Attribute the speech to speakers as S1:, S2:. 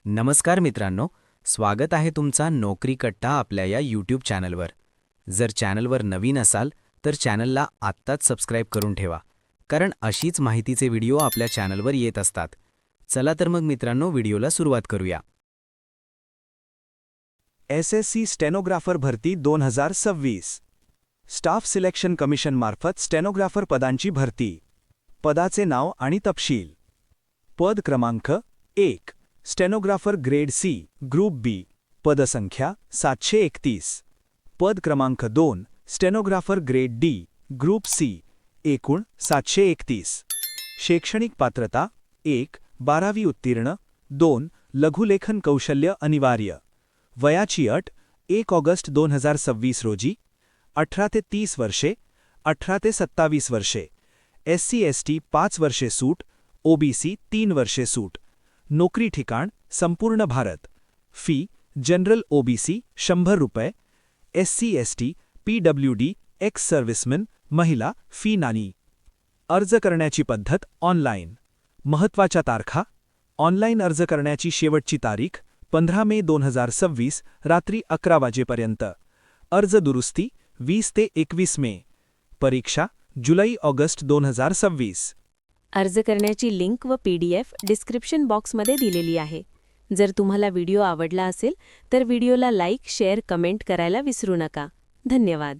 S1: नमस्कार मित्रांनो, स्वागत आहे तुमचा नोकरी कट्टा आपल्या या यूट्यूब चॅनलवर. जर चॅनलवर नवीन असाल तर चॅनलला आत्ताच सबस्क्राईब करून ठेवा, कारण अशीच माहितीचे व्हिडिओ आपल्या चॅनलवर येत असतात. चला तर मग मित्रांनो, व्हिडिओला सुरुवात करूया.
S2: SSC स्टेनोग्राफर भरती 2026. स्टाफ सिलेक्शन कमिशन मार्फत स्टेनोग्राफर पदांची भरती. पदाचे नाव आणि तपशील. पद क्रमांक 1. Stenographer grade C, group B. पदसंख्या 731. पद क्रमांक 2. Stenographer grade D, group C. एकूण 731. शैक्षणिक पात्रता 1. 12वी उत्तीर्ण. 2. लघुलेखन कौशल्य अनिवार्य. वयाची अट 1 ऑगस्ट 2026 रोजी 18 ते 30 वर्षे, 18 ते 27 वर्षे. SC/ST 5 वर्षे सूट, OBC 3 वर्षे सूट. नोकरी ठिकाण संपूर्ण भारत. फी जनरल OBC 100 रुपये. SC/ST PWD एक्स सर्व्हिसमॅन महिला फी नानी. अर्ज करण्याची पद्धत ऑनलाईन. महत्त्वाच्या तारखा. ऑनलाईन अर्ज करण्याची शेवटची तारीख 15 मे 2026 रात्री 11 वाजेपर्यंत. अर्ज दुरुस्ती 20 ते 21 मे. परीक्षा जुलै-ऑगस्ट 2026.
S3: अर्ज करण्याची लिंक व PDF डिस्क्रिप्शन बॉक्समध्ये दिलेली आहे. जर तुम्हाला व्हिडिओ आवडला असेल तर व्हिडिओला लाईक, शेअर, कमेंट करायला विसरू नका. धन्यवाद.